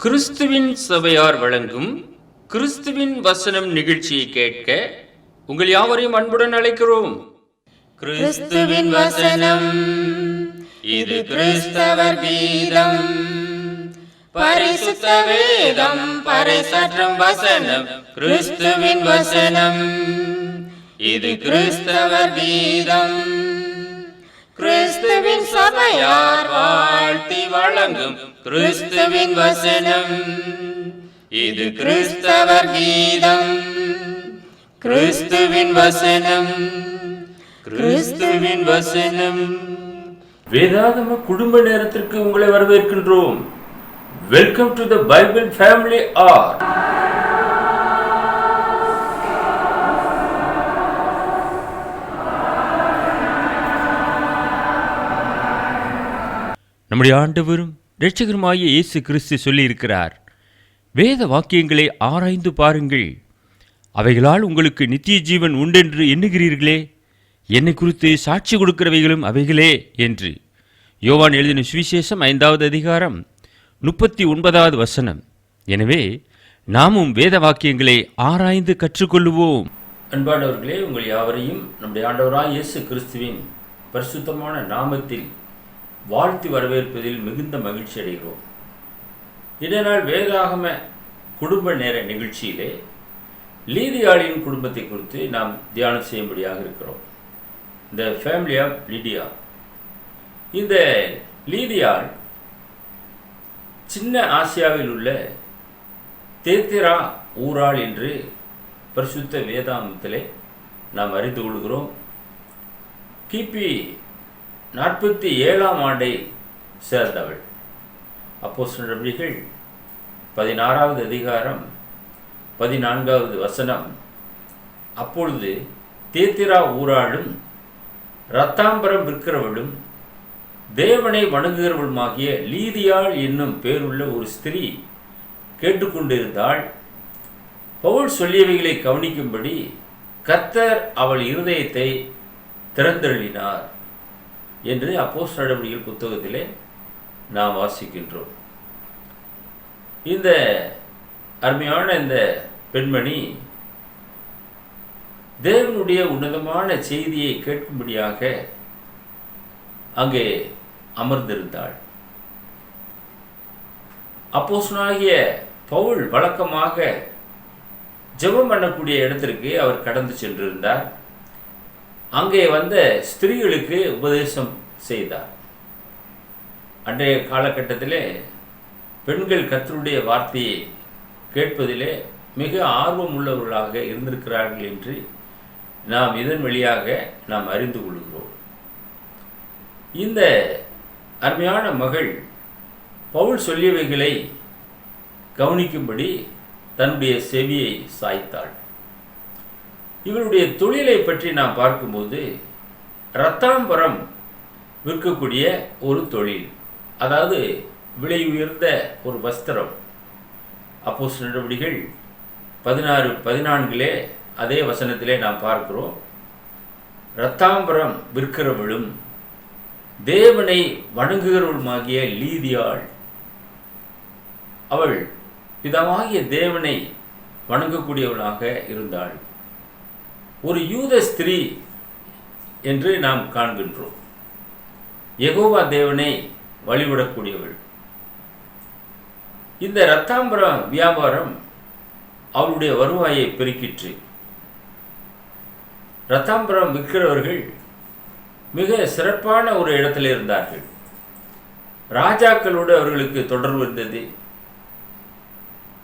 கிறிஸ்துவின் சபையார் வழங்கும் கிறிஸ்துவின் வசனம் நிகழ்ச்சியை கேட்க உங்கள் யாவரையும் அன்புடன் அழைக்கிறோம். கிறிஸ்துவின் வசனம், இது கிறிஸ்தவர் கீதம். பரிசுத்த வேதம் பறைசாற்றும் வசனம், கிறிஸ்துவின் வசனம், இது கிறிஸ்தவர் கீதம். கிறிஸ்துவின் சபையார் வாழ்த்தி வழங்கும் கிறிஸ்துவின் வசனம், இது கிறிஸ்தவர் கீதம். கிறிஸ்துவின் வசனம், கிறிஸ்துவின் வசனம். வேதாகம குடும்ப நேரத்திற்கு உங்களை வரவேற்கின்றோம். Welcome to the Bible family hour. நம்முடைய ஆண்டவரும் இரட்சகருமாகிய இயேசு கிறிஸ்து சொல்லியிருக்கிறார், வேத வாக்கியங்களை ஆராய்ந்து பாருங்கள், அவைகளால் உங்களுக்கு நித்திய ஜீவன் உண்டென்று எண்ணுகிறீர்களே, என்னை குறித்து சாட்சி கொடுக்கிறவைகளும் அவைகளே என்று. யோவான் எழுதின சுவிசேஷம் 5வது அதிகாரம் 39வது வசனம். எனவே நாமும் வேத வாக்கியங்களை ஆராய்ந்து கற்றுக்கொள்ளுவோம். அன்பானவர்களே, உங்கள் யாவரையும் நம்முடைய ஆண்டவராய் இயேசு கிறிஸ்துவின் பரிசுத்தமான நாமத்தில் வாழ்த்தி வரவேற்பதில் மிகுந்த மகிழ்ச்சி அடைகிறோம். இதனால் வேதாகம குடும்ப நேர நிகழ்ச்சியிலே லீதியாளின் குடும்பத்தை குறித்து நாம் தியானம் செய்யும்படியாக இருக்கிறோம். இந்த ஃபேமிலி ஆஃப் லிடியா. இந்த லீதியாள் சின்ன ஆசியாவில் உள்ள தேத்திரா ஊராள் என்று பரிசுத்த வேதாகமத்திலே நாம் அறிந்து கொள்கிறோம். கிபி 47ஆம் ஆண்டை சேர்ந்தவள். அப்போஸ்தலர் நடபடிகள் 16வது அதிகாரம் 14வது வசனம். அப்பொழுது தேத்திரா ஊராளும் இரத்தாம்பரம் விற்கிறவளும் தேவனை வணங்குகிறவளுமாகிய லீதியாள் என்னும் பேருள்ள ஒரு ஸ்திரீ கேட்டுக்கொண்டிருந்தாள். பவுல் சொல்லியவைகளை கவனிக்கும்படி கர்த்தர் அவள் இருதயத்தை திறந்தருளினார் என்று அப்போஸ்தலர் நடபடிகள் புத்தகத்திலே நாம் வாசிக்கின்றோம். இந்த அருமையான இந்த பெண்மணி தேவனுடைய உன்னதமான செய்தியை கேட்கும்படியாக அங்கே அமர்ந்திருந்தாள். அப்போஸ்தலனாகிய பவுல் வழக்கமாக ஜெபம் பண்ணக்கூடிய இடத்திற்கு அவர் கடந்து சென்றிருந்தார். அங்கே வந்த ஸ்திரீகளுக்கு உபதேசம் செய்தார். அன்றைய காலகட்டத்திலே பெண்கள் கர்த்தருடைய வார்த்தையை கேட்பதிலே மிக ஆர்வம் உள்ளவர்களாக இருந்திருக்கிறார்கள் என்று நாம் இதன் வழியாக நாம் அறிந்து கொள்கிறோம். இந்த அருமையான மகள் பவுல் சொல்லியவைகளை கவனிக்கும்படி தன்னுடைய செவியை சாய்த்தாள். இவருடைய தொழிலை பற்றி நாம் பார்க்கும்போது இரத்தாம்பரம் விற்கக்கூடிய ஒரு தொழில், அதாவது விலை உயர்ந்த ஒரு வஸ்திரம். அப்போஸ்தலர் நடபடிகள் 16:14 அதே வசனத்திலே நாம் பார்க்கிறோம், இரத்தாம்பரம் விற்கிறவளும் தேவனை வணங்குகிறவளுமாகிய லீதியாள். அவள் பிதாவாகிய தேவனை வணங்கக்கூடியவளாக இருந்தாள். ஒரு யூத ஸ்திரீ என்று நாம் காண்கின்றோம். யெகோவா தேவனை வழிபடக்கூடியவள். இந்த இரத்தாம்பரம் வியாபாரம் அவளுடைய வருவாயை பெருக்கிற்று. இரத்தாம்பரம் விற்கிறவர்கள் மிக சிறப்பான ஒரு இடத்துல இருந்தார்கள். ராஜாக்களோடு அவர்களுக்கு தொடர்பு இருந்தது.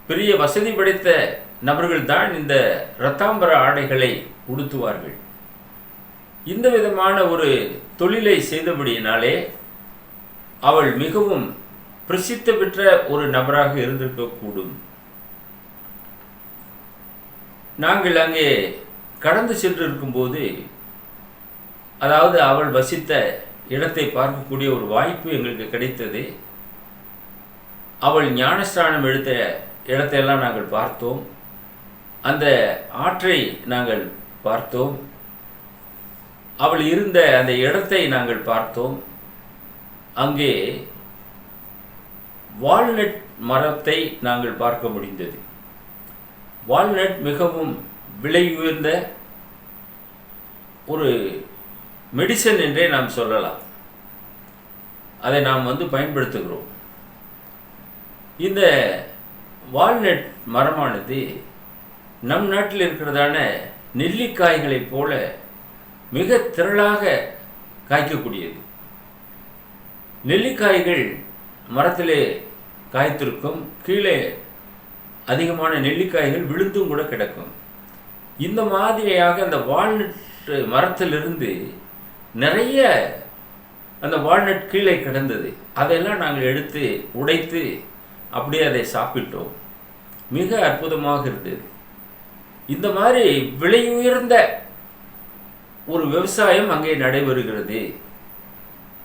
பெரிய வசதி படைத்த நபர்கள் தான் இந்த இரத்தாம்பர ஆடைகளை உடுத்துவார்கள். இந்த விதமான ஒரு தொழிலை செய்தபடியினாலே அவள் மிகவும் பிரசித்த பெற்ற ஒரு நபராக இருந்திருக்கக்கூடும். நாங்கள் அங்கே கடந்து சென்றிருக்கும்போது, அதாவது அவள் வசித்த இடத்தை பார்க்கக்கூடிய ஒரு வாய்ப்பு எங்களுக்கு கிடைத்தது. அவள் ஞானஸ்நானம் எடுத்த இடத்தையெல்லாம் நாங்கள் பார்த்தோம். அந்த ஆற்றை நாங்கள் பார்த்தோம். அவள் இருந்த அந்த இடத்தை நாங்கள் பார்த்தோம். அங்கே வால்நட் மரத்தை நாங்கள் பார்க்க முடிந்தது. வால்நட் மிகவும் விலை உயர்ந்த ஒரு மெடிசன் என்றே நாம் சொல்லலாம். அதை நாம் பயன்படுத்துகிறோம். இந்த வால்நட் மரமானது நம் நாட்டில் இருக்கிறதான நெல்லிக்காய்களைப் போல மிக திரளாக காய்க்கக்கூடியது. நெல்லிக்காய்கள் மரத்திலே காய்த்திருக்கும், கீழே அதிகமான நெல்லிக்காய்கள் விழுந்தும் கூட கிடக்கும். இந்த மாதிரியாக அந்த வால்நட் மரத்திலிருந்து நிறைய அந்த வால்நட் கீழே கிடந்தது. அதையெல்லாம் நாங்கள் எடுத்து உடைத்து அப்படியே அதை சாப்பிட்டோம். மிக அற்புதமாக இருந்தது. இந்த மாதிரி விலை உயர்ந்த ஒரு விவசாயம் அங்கே நடைபெறுகிறது.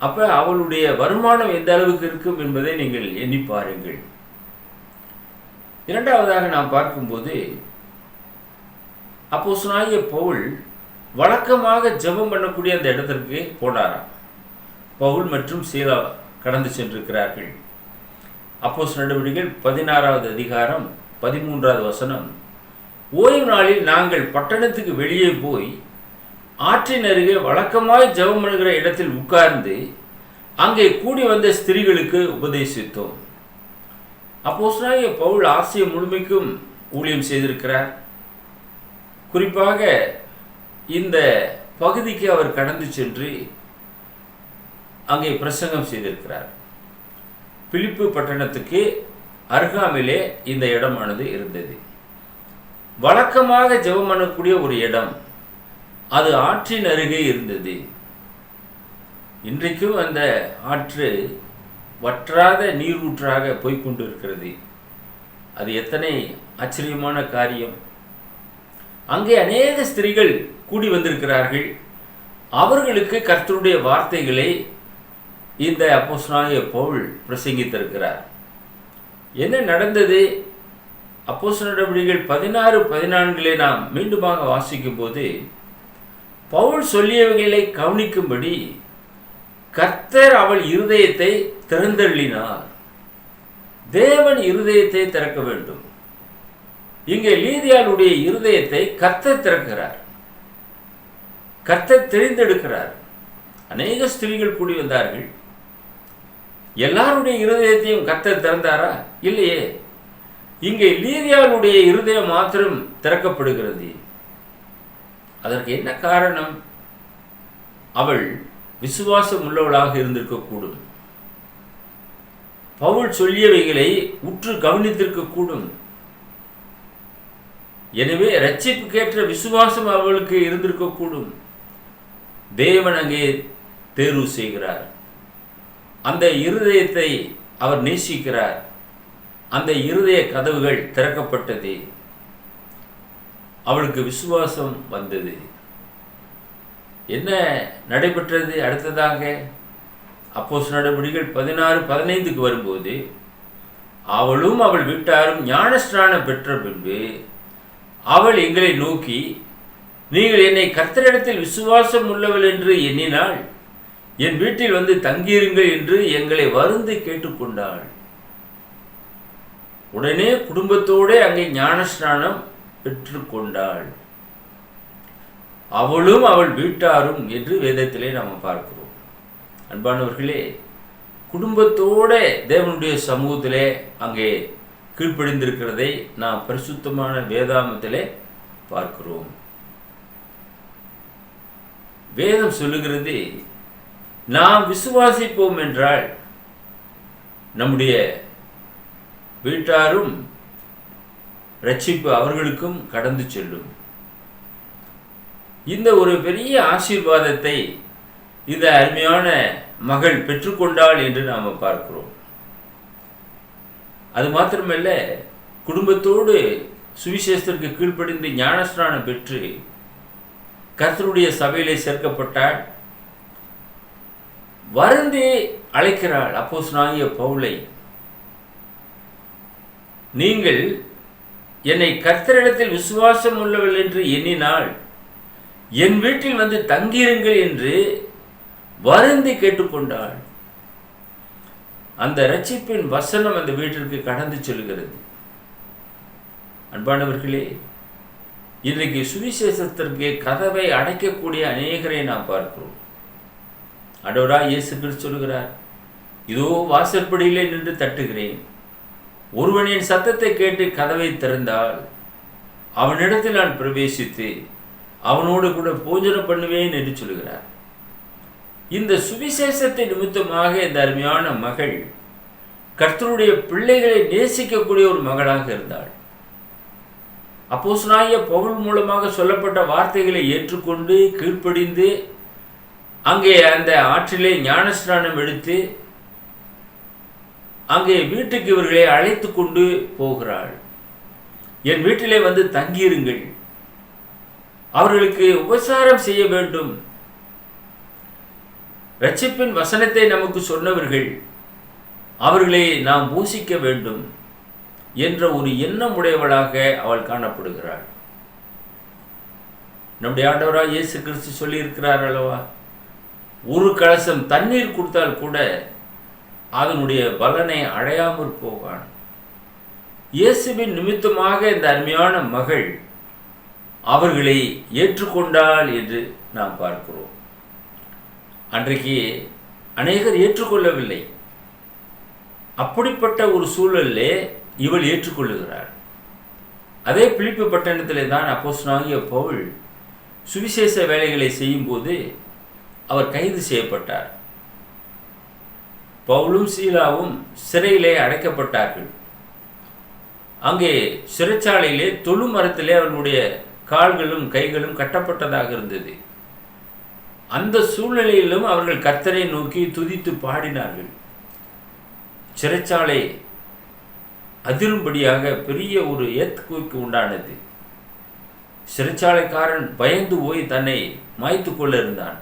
அப்ப அவளுடைய வருமானம் எந்த அளவுக்கு இருக்கும் என்பதை நீங்கள் எண்ணி பாருங்கள். இரண்டாவதாக நாம் பார்க்கும்போது அப்போஸ்தலனாகிய பவுல் வழக்கமாக ஜெபம் பண்ணக்கூடிய அந்த இடத்திற்கு போனாராம். பவுல் மற்றும் சீலா கடந்து சென்றிருக்கிறார்கள். அப்போஸ்தலர் நடவடிக்கைகள் 16வது அதிகாரம் 13வது வசனம், ஓய்வு நாளில் நாங்கள் பட்டணத்துக்கு வெளியே போய் ஆற்றின் அருகே வழக்கமாய் ஜெபம் பண்ணுகிற இடத்தில் உட்கார்ந்து அங்கே கூடி வந்த ஸ்திரீகளுக்கு உபதேசித்தோம். அப்போஸ்தலனாகிய பவுல் ஆசியா முழுமைக்கும் ஊழியம் செய்திருக்கிறார். குறிப்பாக இந்த பகுதிக்கு அவர் கடந்து சென்று அங்கே பிரசங்கம் செய்திருக்கிறார். பிலிப்பு பட்டணத்துக்கு அருகாமையிலே இந்த இடமானது இருந்தது. வழக்கமாக ஜெபம் பண்ணக்கூடிய ஒரு இடம், அது ஆற்றின் அருகே இருந்தது. இன்றைக்கும் அந்த ஆற்று வற்றாத நீரூற்றாக போய்கொண்டிருக்கிறது. அது எத்தனை ஆச்சரியமான காரியம்! அங்கே அநேக ஸ்திரீகள் கூடி வந்திருக்கிறார்கள். அவர்களுக்கு கர்த்தருடைய வார்த்தைகளை இந்த அப்போஸ்தலனாகிய பவுல் பிரசங்கித்திருக்கிறார். என்ன நடந்தது? அப்போஸ்தலர் நடவடிக்கைகள் 16:14 நாம் மீண்டுமாக வாசிக்கும் போது, பவுல் சொல்லியவைகளை கவனிக்கும்படி கர்த்தர் அவள் இருதயத்தை திறந்தள்ளினார். தேவன் இருதயத்தை திறக்க வேண்டும். இங்கே லீதியாளுடைய இருதயத்தை கர்த்தர் திறக்கிறார். கர்த்தர் தெரிந்தெடுக்கிறார். அநேக ஸ்திரீகள் கூடி வந்தார்கள். எல்லாருடைய இருதயத்தையும் கர்த்தர் திறந்தாரா? இல்லையே. இங்கே லீதியாளுடைய இருதயம் மாத்திரம் திறக்கப்படுகிறது. அதற்கு என்ன காரணம்? அவள் விசுவாசம் உள்ளவளாக இருந்திருக்கக்கூடும். பவுல் சொல்லியவைகளை உற்று கவனித்திருக்கக்கூடும். எனவே ரட்சிப்புக்கேற்ற விசுவாசம் அவளுக்கு இருந்திருக்கக்கூடும். தேவன் அங்கே தேர்வு செய்கிறார். அந்த இருதயத்தை அவர் நேசிக்கிறார். அந்த இருதய கதவுகள் திறக்கப்பட்டது. அவளுக்கு விசுவாசம் வந்தது. என்ன நடைபெற்றது? அடுத்ததாக அப்போஸ்தலர் நடவடிக்கைகள் 16:15 வரும்போது, அவளும் அவள் வீட்டாரும் ஞானஸ்நானம் பெற்ற பின்பு அவள் எங்களை நோக்கி, நீங்கள் என்னை கர்த்தரிடத்தில் விசுவாசம் உள்ளவள் என்று எண்ணினால் என் வீட்டில் வந்து தங்கியிருங்கள் என்று எங்களை வருந்தி கேட்டுக்கொண்டாள். உடனே குடும்பத்தோடு அங்கே ஞானஸ்நானம் பெற்றுக்கொண்டாள். அவளும் அவள் வீட்டாரும் என்று வேதத்திலே நாம் பார்க்கிறோம். அன்பானவர்களே, குடும்பத்தோட தேவனுடைய சமூகத்திலே அங்கே கீழ்ப்படிந்திருக்கிறதை நாம் பரிசுத்தமான வேதாமத்திலே பார்க்கிறோம். வேதம் சொல்லுகிறது, நாம் விசுவாசிப்போம் என்றால் நம்முடைய வீட்டாரும் ரட்சிப்பு அவர்களுக்கும் கடந்து செல்லும். இந்த ஒரு பெரிய ஆசீர்வாதத்தை இந்த அருமையான மகள் பெற்றுக்கொண்டாள் என்று நாம் பார்க்கிறோம். அது மாத்திரமல்ல, குடும்பத்தோடு சுவிசேஷத்திற்கு கீழ்ப்படிந்து ஞானஸ்நானம் பெற்று கர்த்தருடைய சபையிலே சேர்க்கப்பட்டாள். வருந்தி அழைக்கிறாள் அப்போஸ்தலனாகிய பவுலை, நீங்கள் என்னை கர்த்தரிடத்தில் விசுவாசம் உள்ளவள் என்று எண்ணினால் என் வீட்டில் வந்து தங்கியிருங்கள் என்று வருந்தி கேட்டுக்கொண்டாள். அந்த இரட்சிப்பின் வசனம் அந்த வீட்டிற்கு கடந்து செல்கிறது. அன்பானவர்களே, இன்றைக்கு சுவிசேஷத்திற்கு கதவை அடைக்கக்கூடிய அநேகரை நாம் பார்க்கிறோம். ஆண்டவராய் இயேசு கிறிஸ்து சொல்கிறார், இதோ வாசற்படியிலே நின்று தட்டுகிறேன், ஒருவன் என் சத்தத்தை கேட்டு கதவை திறந்தால் அவனிடத்தில் நான் பிரவேசித்து அவனோடு கூட போஜனம் பண்ணுவேன் என்று சொல்கிறார். இந்த சுவிசேஷத்தை நிமித்தமாக இந்த அருமையான மகள் கர்த்தருடைய பிள்ளைகளை நேசிக்கக்கூடிய ஒரு மகளாக இருந்தாள். அப்போஸ்தலனாகிய பவுல் மூலமாக சொல்லப்பட்ட வார்த்தைகளை ஏற்றுக்கொண்டு கீழ்ப்படிந்து அங்கே அந்த ஆற்றிலே ஞானஸ்நானம் எடுத்து அங்கே வீட்டுக்கு இவர்களை அழைத்து கொண்டு போகிறாள். என் வீட்டிலே வந்து தங்கியிருங்கள், அவர்களுக்கு உபசாரம் செய்ய வேண்டும், இரட்சிப்பின் வசனத்தை நமக்கு சொன்னவர்கள், அவர்களை நாம் பூசிக்க வேண்டும் என்ற ஒரு எண்ணம் உடையவளாக அவள் காணப்படுகிறாள். நம்முடைய ஆண்டவராக இயேசு கிறிஸ்து சொல்லியிருக்கிறார் அல்லவா, ஒரு கலசம் தண்ணீர் கொடுத்தால் கூட அதனுடைய பலனை அடையாமற் போவான். இயேசுவின் நிமித்தமாக இந்த அருமையான மகள் அவர்களை ஏற்றுக்கொண்டாள் என்று நாம் பார்க்கிறோம். அன்றைக்கு அநேகர் ஏற்றுக்கொள்ளவில்லை. அப்படிப்பட்ட ஒரு சூழலிலே இவள் ஏற்றுக்கொள்ளுகிறாள். அதே பிலிப்பி பட்டணத்திலே தான் அப்போஸ்தலனாகிய பவுல் சுவிசேஷ வேலைகளை செய்யும்போது அவர் கைது செய்யப்பட்டார். பவுலும் சீலாவும் சிறையிலே அடைக்கப்பட்டார்கள். அங்கே சிறைச்சாலையிலே தொழு மரத்திலே அவர்களுடைய கால்களும் கைகளும் கட்டப்பட்டதாக இருந்தது. அந்த சூழ்நிலையிலும் அவர்கள் கர்த்தரை நோக்கி துதித்து பாடினார்கள். சிறைச்சாலை அதிரும்படியாக பெரிய ஒரு ஏத்குவிக்கு உண்டானது. சிறைச்சாலைக்காரன் பயந்து போய் தன்னை மாய்த்து கொள்ள இருந்தான்.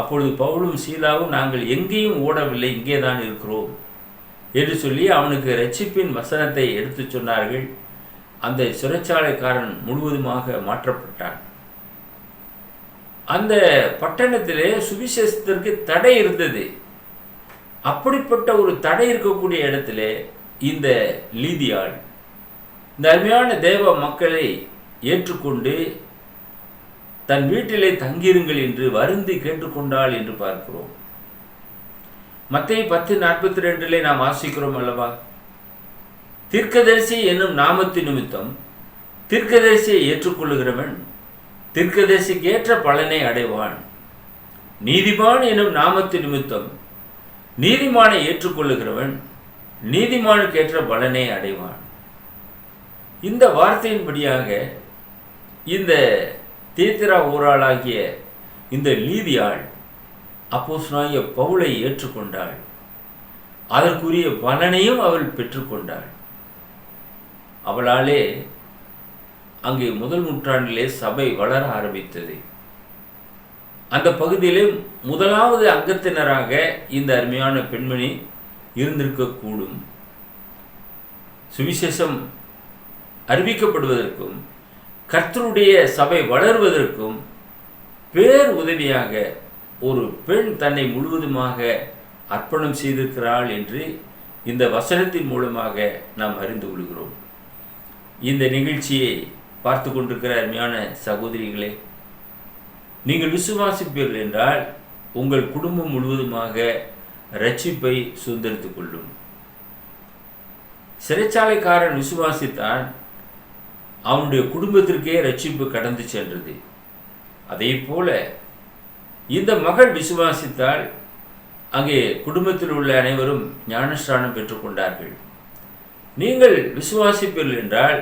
அப்பொழுது பவுலும் சீலாவும் நாங்கள் எங்கேயும் ஓடவில்லை, இங்கே தான் இருக்கிறோம் என்று சொல்லி அவனுக்கு இரட்சிப்பின் வசனத்தை எடுத்து சொன்னார்கள். அந்த சிறைச்சாலைக்காரன் முழுவதுமாக மாற்றப்பட்டான். அந்த பட்டணத்திலே சுவிசேஷத்திற்கு தடை இருந்தது. அப்படிப்பட்ட ஒரு தடை இருக்கக்கூடிய இடத்திலே இந்த லீதியாள் இந்த அருமையான தேவ மக்களை ஏற்றுக்கொண்டு தன் வீட்டிலே தங்கியிருங்கள் என்று வருந்தி கேட்டுக்கொண்டாள் என்று பார்க்கிறோம். மத்தேயு 10:42 நாம் வாசிக்கிறோம் அல்லவா, தீர்க்கதரிசி என்னும் நாமத்தின் நிமித்தம் தீர்க்கதரிசியை ஏற்றுக்கொள்ளுகிறவன் தீர்க்கதரிசிக்கு ஏற்ற பலனை அடைவான். நீதிமான் என்னும் நாமத்தின் நிமித்தம் நீதிமானை ஏற்றுக்கொள்ளுகிறவன் நீதிமானுக்கு ஏற்ற பலனை அடைவான். இந்த வார்த்தையின்படியாக இந்த தீத்திரா ஊராளாகிய இந்த லீதியாள் அப்போஸ்தலனாகிய பவுலை ஏற்றுக்கொண்டாள். அதற்குரிய பலனையும் அவள் பெற்றுக்கொண்டாள். அவளாலே அங்கே முதல் நூற்றாண்டிலே சபை வளர ஆரம்பித்தது. அந்த பகுதியிலே முதலாவது அங்கத்தினராக இந்த அருமையான பெண்மணி இருந்திருக்கக்கூடும். சுவிசேஷம் அறிவிக்கப்படுவதற்கும் கர்த்தருடைய சபை வளர்வதற்கும் பேர் உதவியாக ஒரு பெண் தன்னை முழுவதுமாக அர்ப்பணம் செய்திருக்கிறாள் என்று இந்த வசனத்தின் மூலமாக நாம் அறிந்து கொள்கிறோம். இந்த நிகழ்ச்சியை பார்த்து கொண்டிருக்கிற அருமையான சகோதரிகளே, நீங்கள் விசுவாசிப்பீர்கள் என்றால் உங்கள் குடும்பம் முழுவதுமாக இரட்சிப்பை சுதந்திரித்துக் கொள்ளும். சிறைச்சாலைக்காரன் விசுவாசித்தான், அவனுடைய குடும்பத்திற்கே இரட்சிப்பு கடந்து சென்றது. அதே போல இந்த மகள் விசுவாசித்தால் அங்கே குடும்பத்தில் உள்ள அனைவரும் ஞானஸ்நானம் பெற்றுக்கொண்டார்கள். நீங்கள் விசுவாசிப்பீர்கள் என்றால்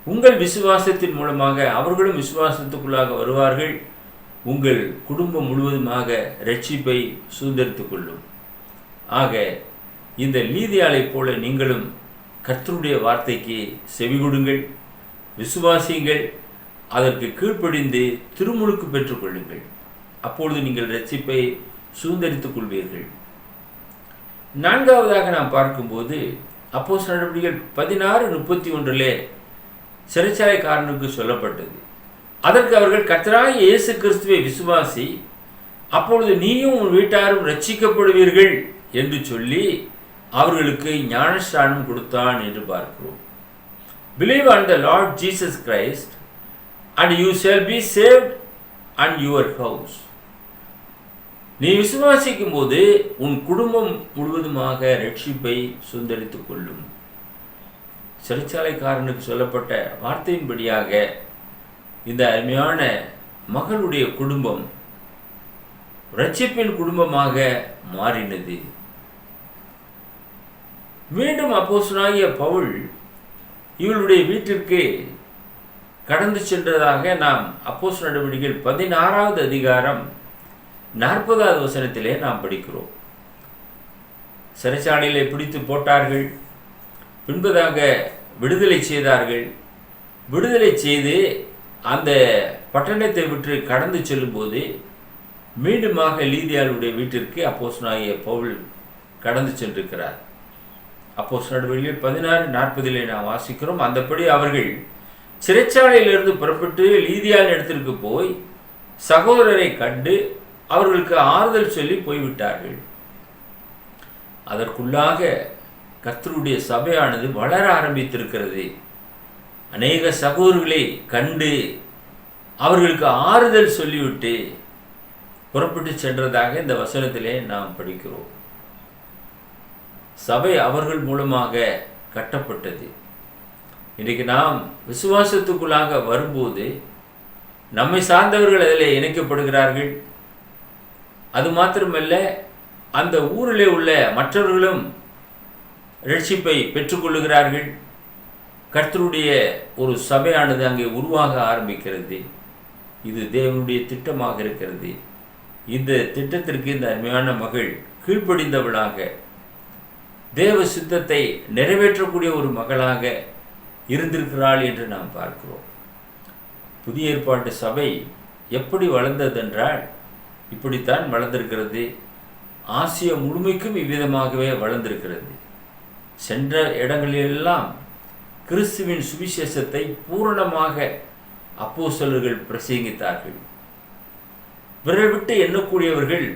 உங்கள் விசுவாசத்தின் மூலமாக அவர்களும் விசுவாசத்துக்குள்ளாக வருவார்கள். உங்கள் குடும்பம் முழுவதுமாக இரட்சிப்பை சுதந்திரித்துக் கொள்ளும். ஆக இந்த லீதியாளைப் போல நீங்களும் கர்த்தருடைய வார்த்தைக்கு செவிகொடுங்கள், விசுவாசியுங்கள், அதற்கு கீழ்ப்படிந்து திருமுழுக்கு பெற்றுக்கொள்ளுங்கள். அப்பொழுது நீங்கள் இரட்சிப்பை சுதந்திரித்துக் கொள்வீர்கள். நான்காவதாக நாம் பார்க்கும்போது அப்போஸ்தலர் நடவடிக்கைகள் 16:31 சிறைச்சாலைக்காரனுக்கு சொல்லப்பட்டது. அதற்கு அவர்கள் கர்த்தராகிய இயேசு கிறிஸ்துவை விசுவாசி, அப்பொழுது நீயும் உன் வீட்டாரும் இரட்சிக்கப்படுவீர்கள் என்று சொல்லி அவர்களுக்கு ஞானஸ்நானம் கொடுத்தான் என்று பார்க்கிறோம். Believe on the Lord Jesus Christ and you shall be saved and your house. நீ விசுவாசிக்கும் போது உன் குடும்பம் முழுவதுமாக ரட்சிப்பை சுதந்தரித்துக் கொள்ளும். சிறைச்சாலைக்காரனுக்கு சொல்லப்பட்ட வார்த்தையின்படியாக இந்த அருமையான மகளுடைய குடும்பம் ரட்சிப்பின் குடும்பமாக மாறினது. மீண்டும் அப்போஸ்தலனாகிய பவுல் இவளுடைய வீட்டிற்கு கடந்து சென்றதாக நாம் அப்போஸ்தலர் நடவடிக்கைகள் 16வது அதிகாரம் 40வது வசனத்திலே நாம் படிக்கிறோம். சிறைச்சாலையிலே பிடித்து போட்டார்கள், பின்பதாக விடுதலை செய்தார்கள். விடுதலை செய்து அந்த பட்டணத்தை விட்டு கடந்து செல்லும்போது மீண்டுமாக லீதியாளுடைய வீட்டிற்கு அப்போஸ்தலனாகிய பவுல் கடந்து சென்றிருக்கிறார். அப்போஸ்தலர் நடவடிக்கைகள் 16:40 நாம் வாசிக்கிறோம். அந்தபடி அவர்கள் சிறைச்சாலையிலிருந்து புறப்பட்டு லீதியாள் இடத்திற்கு போய் சகோதரரை கண்டு அவர்களுக்கு ஆறுதல் சொல்லி போய்விட்டார்கள். அதற்குள்ளாக கர்த்தருடைய சபையானது வளர ஆரம்பித்திருக்கிறது. அநேக சகோதரர்களை கண்டு அவர்களுக்கு ஆறுதல் சொல்லிவிட்டு புறப்பட்டு சென்றதாக இந்த வசனத்திலே நாம் படிக்கிறோம். சபை அவர்கள் மூலமாக கட்டப்பட்டது. இன்றைக்கு நாம் விசுவாசத்துக்குள்ளாக வரும்போது நம்மை சார்ந்தவர்கள் அதில் இணைக்கப்படுகிறார்கள். அது மாத்திரமல்ல, அந்த ஊரிலே உள்ள மற்றவர்களும் ரட்சிப்பை பெற்றுக்கொள்ளுகிறார்கள். கர்த்தருடைய ஒரு சபையானது அங்கே உருவாக ஆரம்பிக்கிறது. இது தேவனுடைய திட்டமாக இருக்கிறது. இந்த திட்டத்திற்கு இந்த அருமையான மகள் கீழ்ப்படிந்தவளாக தேவ சித்தத்தை நிறைவேற்றக்கூடிய ஒரு மகளாக இருந்திருக்கிறாள் என்று நாம் பார்க்கிறோம். புதிய ஏற்பாட்டு சபை எப்படி வளர்ந்ததென்றால் இப்படித்தான் வளர்ந்திருக்கிறது. ஆசிய முழுமைக்கும் இவ்விதமாகவே வளர்ந்திருக்கிறது. சென்ற இடங்களிலெல்லாம் கிறிஸ்துவின் சுவிசேஷத்தை பூரணமாக அப்போஸ்தலர்கள் பிரசங்கித்தார்கள். விரல் விட்டு எண்ணக்கூடியவர்கள்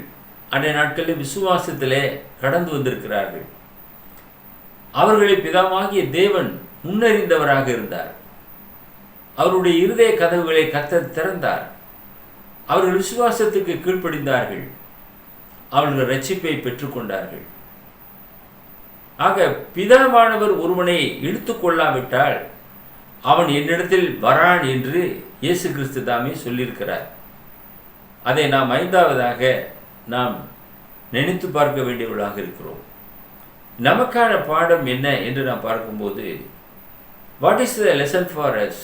அன்றைய நாட்களில் விசுவாசத்திலே கடந்து வந்திருக்கிறார்கள். அவர்களை பிதாவாகிய தேவன் முன்னறிந்தவராக இருந்தார். அவருடைய இருதய கதவுகளை கர்த்தர் திறந்தார். அவர்கள் விசுவாசத்துக்கு கீழ்ப்படிந்தார்கள். அவர்கள் ரட்சிப்பை பெற்றுக்கொண்டார்கள். ஆக பிதாவானவர் ஒருவனை இழுத்து கொள்ளாவிட்டால் அவன் என்னிடத்தில் வரான் என்று இயேசு கிறிஸ்து தாமே சொல்லியிருக்கிறார். அதை நாம் 5வதாக நாம் நினைத்து பார்க்க வேண்டியவர்களாக இருக்கிறோம். நமக்கான பாடம் என்ன என்று நாம் பார்க்கும்போது, what is the lesson for us?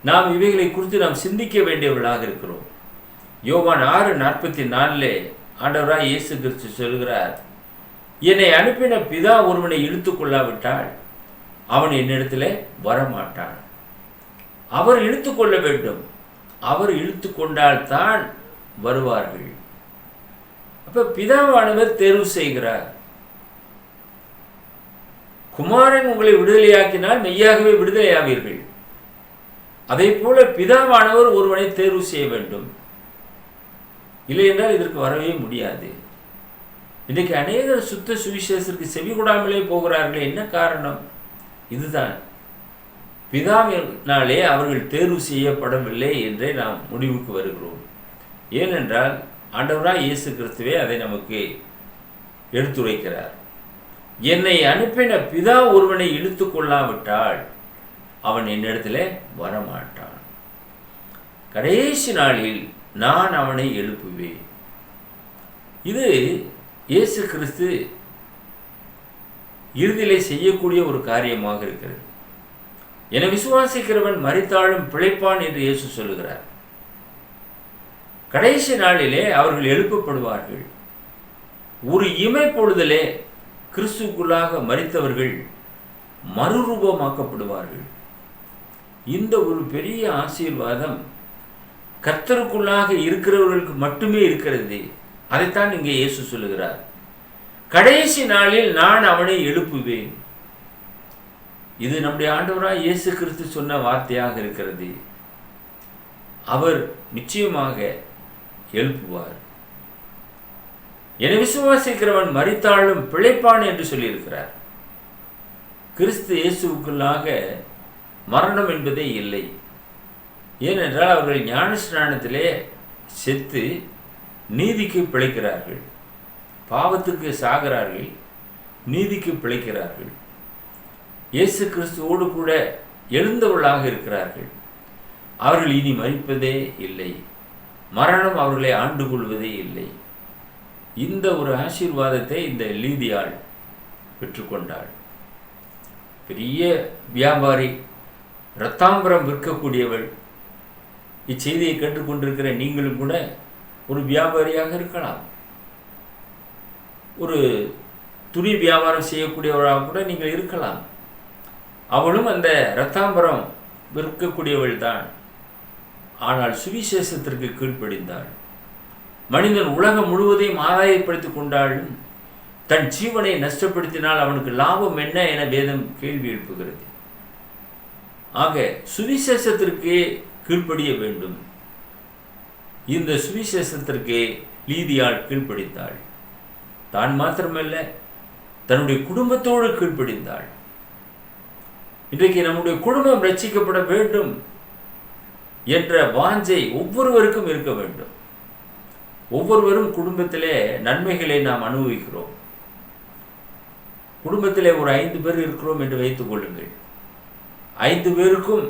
நாம் இவைகளை குறித்து நாம் சிந்திக்க வேண்டியவர்களாக இருக்கிறோம். யோவான் 6:44 ஆண்டவராய் இயேசு கிறிஸ்து சொல்கிறார், என்னை அனுப்பின பிதா ஒருவனை இழுத்து கொள்ளாவிட்டால் அவன் என்னிடத்தில் வரமாட்டான். அவர் இழுத்து கொள்ள வேண்டும். அவர் இழுத்து கொண்டால்தான் வருவார்கள். அப்ப பிதாவானவர் தேர்வு செய்கிறார். குமாரன் உங்களை விடுதலையாக்கினால் மெய்யாகவே விடுதலையாவீர்கள். அதே போல பிதாவானவர் ஒருவனை தேர்வு செய்ய வேண்டும். இல்லை என்றால் இதற்கு வரவே முடியாது. இன்றைக்கு அநேகர் சுத்த சுவிசேஷத்திற்கு செவி கொடாமலே போகிறார்களே. என்ன காரணம்? இதுதான், பிதாவினாலே அவர்கள் தேர்வு செய்யப்படவில்லை என்றே நாம் முடிவுக்கு வருகிறோம். ஏனென்றால் ஆண்டவராய் இயேசு கிறிஸ்துவே அதை நமக்கு எடுத்துரைக்கிறார். என்னை அனுப்பின பிதா ஒருவனை இழுத்து கொள்ளாவிட்டால் அவன் என்னிடத்தில் வரமாட்டான். கடைசி நாளில் நான் அவனை எழுப்புவேன். இது இயேசு கிறிஸ்து இறுதியிலே செய்யக்கூடிய ஒரு காரியமாக இருக்கிறது. என விசுவாசிக்கிறவன் மரித்தாலும் பிழைப்பான் என்று இயேசு சொல்லுகிறார். கடைசி நாளிலே அவர்கள் எழுப்பப்படுவார்கள். ஒரு இமை பொழுதிலே கிறிஸ்துக்குள்ளாக மரித்தவர்கள் மறுரூபமாக்கப்படுவார்கள். இந்த ஒரு பெரிய ஆசீர்வாதம் கர்த்தருக்குள்ளாக இருக்கிறவர்களுக்கு மட்டுமே இருக்கிறது. அதைத்தான் இங்கே இயேசு சொல்லுகிறார். கடைசி நாளில் நான் அவனை எழுப்புவேன். இது நம்முடைய ஆண்டவராய் இயேசு கிறிஸ்து சொன்ன வார்த்தையாக இருக்கிறது. அவர் நிச்சயமாக எழுப்புவார். என விசுவாசிக்கிறவன் மரித்தாலும் பிழைப்பான் என்று சொல்லியிருக்கிறார். கிறிஸ்து இயேசுவுக்குள்ளாக மரணம் என்பதே இல்லை. ஏனென்றால் அவர்கள் ஞானஸ்நானத்திலே செத்து நீதிக்கு பிழைக்கிறார்கள். பாவத்துக்கு சாகிறார்கள், நீதிக்கு பிழைக்கிறார்கள். இயேசு கிறிஸ்துவோடு கூட எழுந்தவர்களாக இருக்கிறார்கள். அவர்கள் இனி மரிப்பதே இல்லை. மரணம் அவர்களை ஆண்டு கொள்வதே இல்லை. இந்த ஒரு ஆசீர்வாதத்தை இந்த லீதியாள் பெற்றுக்கொண்டாள். பெரிய வியாபாரி, இரத்தாம்பரம் விற்கக்கூடியவள். இச்செய்தியை கேட்டுக்கொண்டிருக்கிற நீங்களும் கூட ஒரு வியாபாரியாக இருக்கலாம். ஒரு துணி வியாபாரம் செய்யக்கூடியவளாக கூட நீங்கள் இருக்கலாம். அவளும் அந்த இரத்தாம்பரம் விற்கக்கூடியவள் தான். ஆனால் சுவிசேஷத்திற்கு கீழ்ப்படிந்தாள். மனிதன் உலகம் முழுவதையும் ஆதாயப்படுத்திக் கொண்டாலும் தன் ஜீவனை நஷ்டப்படுத்தினால் அவனுக்கு லாபம் என்ன என வேதம் கேள்வி எழுப்புகிறது. ஆக சுவிசேஷத்திற்கு கீழ்ப்படிய வேண்டும். இந்த சுவிசேஷத்திற்கு லீதியாள் கீழ்ப்படித்தாள். தான் மாத்திரமல்ல, தன்னுடைய குடும்பத்தோடு கீழ்ப்படிந்தாள். இன்றைக்கு நம்முடைய குடும்பம் ரட்சிக்கப்பட வேண்டும் என்ற வாஞ்சை ஒவ்வொருவருக்கும் இருக்க வேண்டும். ஒவ்வொருவரும் குடும்பத்திலே நன்மைகளை நாம் அனுபவிக்கிறோம். குடும்பத்திலே ஒரு 5 பேர் இருக்கிறோம் என்று வைத்துக் கொள்ளுங்கள். 5 பேருக்கும்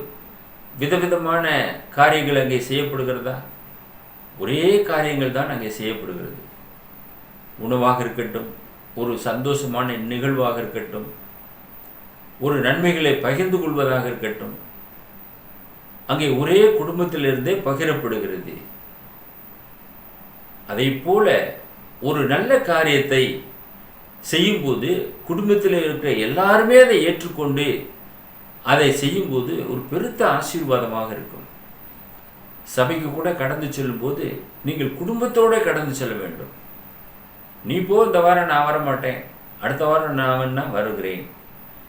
விதவிதமான காரியங்கள் அங்கே செய்யப்படுகிறதா? ஒரே காரியங்கள் தான் அங்கே செய்யப்படுகிறது. உணவாக இருக்கட்டும், ஒரு சந்தோஷமான நிகழ்வாக இருக்கட்டும், ஒரு நன்மைகளை பகிர்ந்து கொள்வதாக இருக்கட்டும், அங்கே ஒரே குடும்பத்திலிருந்தே பகிரப்படுகிறது. அதை போல ஒரு நல்ல காரியத்தை செய்யும்போது குடும்பத்தில் இருக்கிற எல்லாருமே அதை ஏற்றுக்கொண்டு அதை செய்யும்போது ஒரு பெருத்த ஆசீர்வாதமாக இருக்கும். சபைக்கு கூட கடந்து செல்லும்போது நீங்கள் குடும்பத்தோடு கடந்து செல்ல வேண்டும். நீ போ, இந்த வாரம் நான் வர மாட்டேன், அடுத்த வாரம் நான் வேணா வருகிறேன்,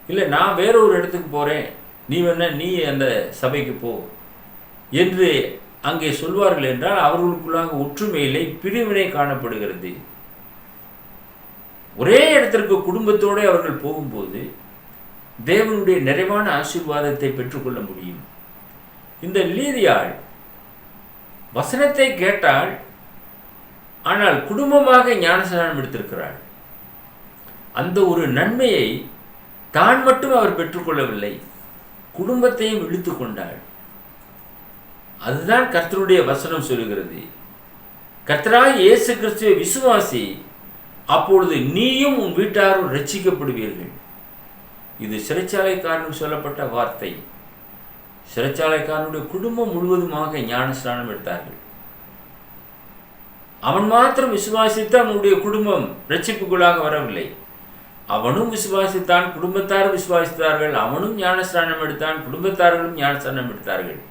இல்லை நான் வேற ஒரு இடத்துக்கு போகிறேன், நீ வேணா நீ அந்த சபைக்கு போ என்று அங்கே சொல்வார்கள் என்றால் அவர்களுக்குள்ளாக ஒற்றுமையிலே பிரிவினை காணப்படுகிறது. ஒரே இடத்திற்கு குடும்பத்தோடு அவர்கள் போகும்போது தேவனுடைய நிறைவான ஆசீர்வாதத்தை பெற்றுக்கொள்ள முடியும். இந்த லீதியாள் வசனத்தை கேட்டாள், ஆனால் குடும்பமாக ஞானஸ்நானம் எடுத்திருக்கிறாள். அந்த ஒரு நன்மையை தான் மட்டும் அவர் பெற்றுக்கொள்ளவில்லை, குடும்பத்தையும் இழுத்து கொண்டாள். அதுதான் கர்த்தருடைய வசனம் சொல்லுகிறது. கர்த்தராகிய இயேசு கிறிஸ்துவை விசுவாசி, அப்பொழுது நீயும் உன் வீட்டாரும் ரட்சிக்கப்படுவீர்கள். இது சிறைச்சாலைக்காரனுக்கு சொல்லப்பட்ட வார்த்தை. சிறைச்சாலைக்காரனுடைய குடும்பம் முழுவதுமாக ஞானஸ்நானம் எடுத்தார்கள். அவன் மாத்திரம் விசுவாசித்து அவனுடைய குடும்பம் ரட்சிப்புக்குள்ளாக வரவில்லை. அவனும் விசுவாசித்தான், குடும்பத்தாரும் விசுவாசித்தார்கள். அவனும் ஞானஸ்நானம் எடுத்தான், குடும்பத்தார்களும் ஞானஸ்நானம் எடுத்தார்கள்.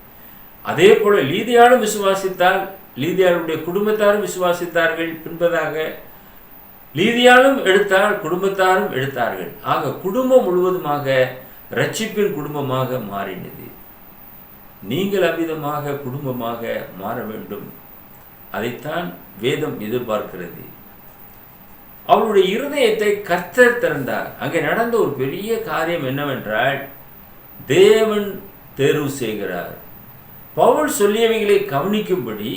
அதே போல லீதியாளும் விசுவாசித்தால், லீதியாளுடைய குடும்பத்தாரும் விசுவாசித்தார்கள். பின்பதாக லீதியாலும் எடுத்தால், குடும்பத்தாரும் எடுத்தார்கள். ஆக குடும்பம் முழுவதுமாக ரட்சிப்பின் குடும்பமாக மாறினது. நீங்கள் அவ்விதமாக குடும்பமாக மாற வேண்டும். அதைத்தான் வேதம் எதிர்பார்க்கிறது. அவளுடைய இருதயத்தை கர்த்தர் திறந்தார். அங்கே நடந்த ஒரு பெரிய காரியம் என்னவென்றால், தேவன் தேர்வு செய்கிறார். பவுல் சொல்லியவைகளை கவனிக்கும்படி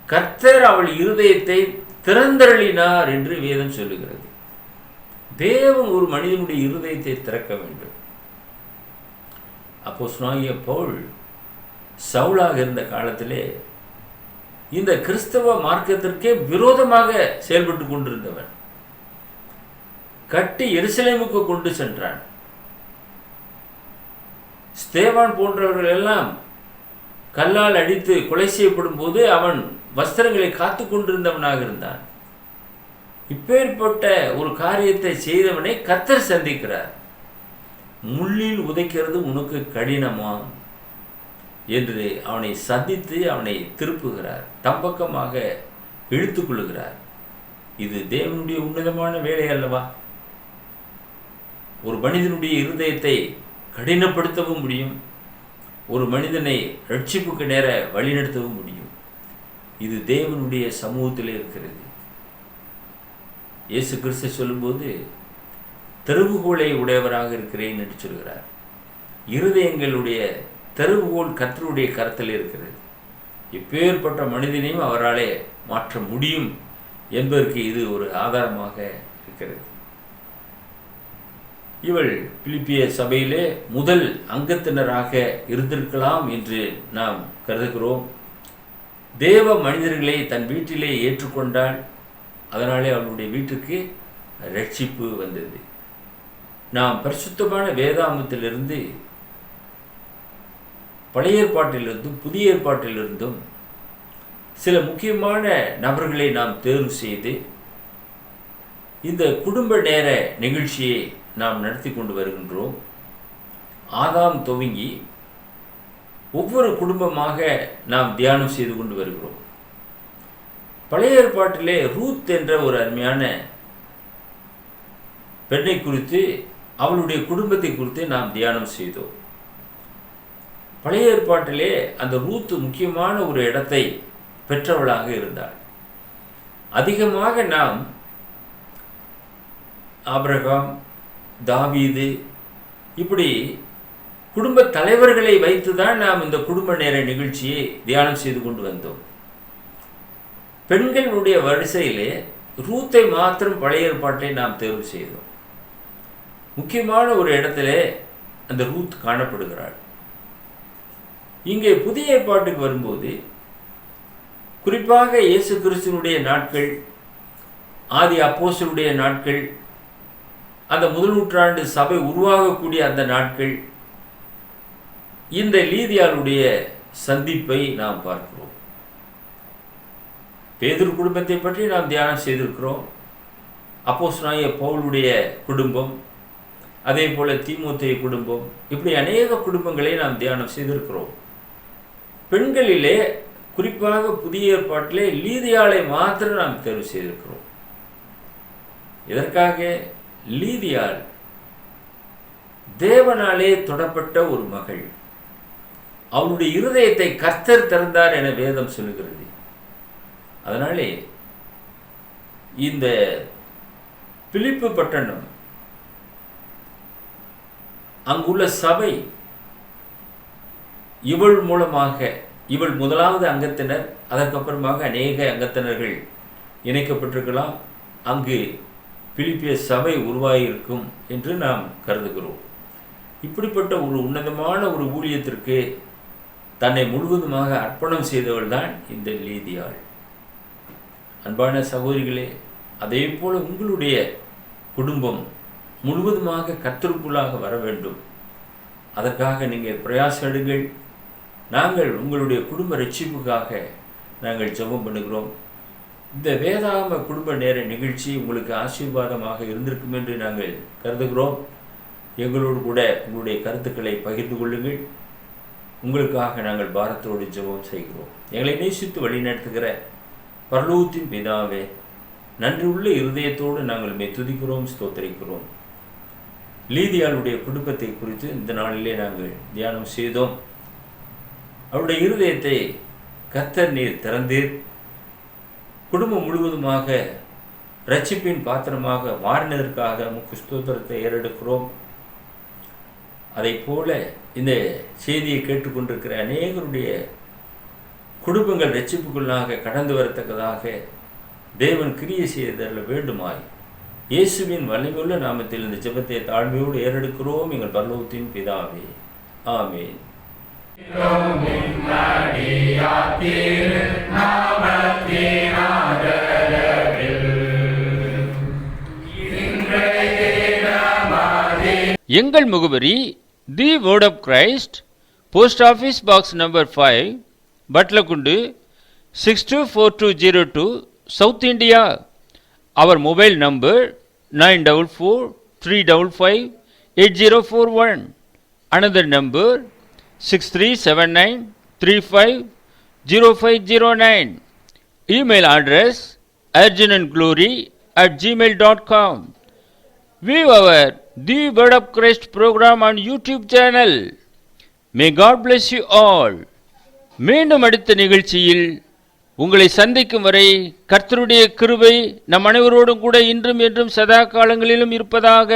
கர்த்தர் அவள் இருதயத்தை திறந்தருளினார் என்று வேதம் சொல்லுகிறது. தேவன் ஒரு மனிதனுடைய இருதயத்தை திறக்க வேண்டும். அப்போஸ்தலனாகிய பவுல் சவுலாக இருந்த காலத்திலே இந்த கிறிஸ்தவ மார்க்கத்திற்கே விரோதமாக செயல்பட்டு கொண்டிருந்தவன். கட்டி எருசலேமுக்கு கொண்டு சென்றான். ஸ்தேவான் போன்றவர்கள் எல்லாம் கல்லால் அடித்து கொலை செய்யப்படும் போது அவன் வஸ்திரங்களை காத்து கொண்டிருந்தவனாக இருந்தான். இப்பேற்பட்ட ஒரு காரியத்தை செய்தவனை கர்த்தர் சந்திக்கிறார். முள்ளில் உதைக்கிறது உனக்கு கடினமாம் என்று அவனை சந்தித்து அவனை திருப்புகிறார், தம்பக்கமாக இழுத்து கொள்ளுகிறார். இது தேவனுடைய உன்னதமான வேலை அல்லவா? ஒரு மனிதனுடைய இருதயத்தை கடினப்படுத்தவும் முடியும், ஒரு மனிதனை ரட்சிப்புக்கு நேர வழிநடத்தவும் முடியும். இது தேவனுடைய சமூகத்திலே இருக்கிறது. இயேசு கிறிஸ்து சொல்லும்போது தெருவுகோலை உடையவராக இருக்கிறேன் என்று சொல்கிறார். இருதயங்களுடைய தெருவுகோல் கர்த்தருடைய கரத்தில் இருக்கிறது. எப்பேற்பட்ட மனிதனையும் அவராலே மாற்ற முடியும் என்பதற்கு இது ஒரு ஆதாரமாக இருக்கிறது. இவள் பிலிப்பிய சபையிலே முதல் அங்கத்தினராக இருந்திருக்கலாம் என்று நாம் கருதுகிறோம். தேவ மனிதர்களை தன் வீட்டிலே ஏற்றுக்கொண்டாள். அதனாலே அவளுடைய வீட்டுக்கு ரட்சிப்பு வந்தது. நாம் பரிசுத்தமான வேதாகமத்திலிருந்து, பழைய ஏற்பாட்டிலிருந்தும் புதிய ஏற்பாட்டிலிருந்தும் சில முக்கியமான நபர்களை நாம் தேர்வு செய்து இந்த குடும்ப நேர நிகழ்ச்சியை நாம் நடத்தி கொண்டு வருகின்றோம். ஆதாம் துவங்கி ஒவ்வொரு குடும்பமாக நாம் தியானம் செய்து கொண்டு வருகிறோம். பழைய ஏற்பாட்டிலே ரூத் என்ற ஒரு அருமையான பெண்ணை குறித்து, அவளுடைய குடும்பத்தை குறித்து நாம் தியானம் செய்தோம். பழைய ஏற்பாட்டிலே அந்த ரூத் முக்கியமான ஒரு இடத்தை பெற்றவளாக இருந்தாள். அதிகமாக நாம் ஆபிரகாம், தாவீது, இப்படி குடும்ப தலைவர்களை வைத்துதான் நாம் இந்த குடும்ப நேர நிகழ்ச்சியை தியானம் செய்து கொண்டு வந்தோம். பெண்களுடைய வரிசையிலே ரூத்தை மாத்திரம் பழைய ஏற்பாட்டை நாம் தேர்வு செய்தோம். முக்கியமான ஒரு இடத்திலே அந்த ரூத் காணப்படுகிறாள். இங்கே புதிய ஏற்பாட்டுக்கு வரும்போது குறிப்பாக இயேசு கிறிஸ்துவினுடைய நாட்கள், ஆதி அப்போஸ்தலருடைய நாட்கள், அந்த முதல் நூற்றாண்டு சபை உருவாகக்கூடிய அந்த நாட்கள், இந்த லீதியாளுடைய சந்திப்பை நாம் பார்க்கிறோம். பேதுரு குடும்பத்தை பற்றி நாம் தியானம் செய்திருக்கிறோம். அப்போஸ்தலனாகிய பவுலுடைய குடும்பம், அதே போல தீமோத்தேயு குடும்பம், இப்படி அநேக குடும்பங்களை நாம் தியானம் செய்திருக்கிறோம். பெண்களிலே குறிப்பாக புதிய ஏற்பாட்டிலே லீதியாளை மாத்திரம் நாம் தேர்வு செய்திருக்கிறோம். இதற்காக லீதியாள் தேவனாலே தொடப்பட்ட ஒரு மகள். அவளுடைய இருதயத்தை கர்த்தர் திறந்தார் என வேதம் சொல்லுகிறது. அதனாலே இந்த பிலிப்பு பட்டணம், அங்குள்ள சபை, இவள் மூலமாக, இவள் முதலாவது அங்கத்தினர், அதற்கப்புறமாக அநேக அங்கத்தினர்கள் இணைக்கப்பட்டிருக்கலாம். அங்கு பிலிப்பிய சபை உருவாகியிருக்கும் என்று நாம் கருதுகிறோம். இப்படிப்பட்ட ஒரு உன்னதமான ஒரு ஊழியத்திற்கு தன்னை முழுவதுமாக அர்ப்பணம் செய்தவள் தான் இந்த லீதியாள். அன்பான சகோதரிகளே, அதே போல உங்களுடைய குடும்பம் முழுவதுமாக கர்த்தருக்குள்ளாக வர வேண்டும். அதற்காக நீங்கள் பிரயாசம் எடுங்கள். நாங்கள் உங்களுடைய குடும்ப ரட்சிப்புக்காக நாங்கள் ஜெபம் பண்ணுகிறோம். இந்த வேதாகம குடும்ப நேர நிகழ்ச்சி உங்களுக்கு ஆசீர்வாதமாக இருந்திருக்கும் என்று நாங்கள் கருதுகிறோம். எங்களோடு கூட உங்களுடைய கருத்துக்களை பகிர்ந்து கொள்ளுங்கள். உங்களுக்காக நாங்கள் பாரத்தோடு ஜெபம் செய்கிறோம். எங்களை நேசித்து வழிநடத்துகிற பரலோகத்தின் பிதாவே, நன்றியுள்ள இருதயத்தோடு நாங்கள் துதிக்கிறோம், ஸ்தோத்திரிக்கிறோம். லீதியாளுடைய குடும்பத்தை குறித்து இந்த நாளிலே நாங்கள் தியானம் செய்தோம். அவருடைய இருதயத்தை கர்த்தர் நீர் திறந்தீர். குடும்பம் முழுவதுமாக இரட்சிப்பின் பாத்திரமாக மாறினதற்காக உமக்கு ஸ்தோத்திரத்தை ஏறெடுக்கிறோம். அதை போல இந்த செய்தியை கேட்டுக்கொண்டிருக்கிற அநேகருடைய குடும்பங்கள் இரட்சிப்புக்குள்ளாக கடந்து வரத்தக்கதாக தேவன் கிரியை செய்தல வேண்டுமாய் இயேசுவின் வல்லமையுள்ள நாமத்தில் இந்த ஜெபத்தை தாழ்மையோடு ஏறெடுக்கிறோம் எங்கள் பரலோகத்தின் பிதாவே, ஆமென். எங்கள் முகவரி the word of Christ, post office box number 5, Batlagundu 624202, South India. Our mobile number 9443558041. Another number 6379350509. Email address urgenandglory@gmail.com. View our The Word of Christ program on YouTube channel. May God bless you all. மீண்டும் அடுத்த நிகழ்ச்சியில் உங்களை சந்திக்கும் வரை கர்த்தருடைய கிருபை நம் அனைவரோடும் கூட இன்றும் என்றும் சதா காலங்களிலும் இருப்பதாக.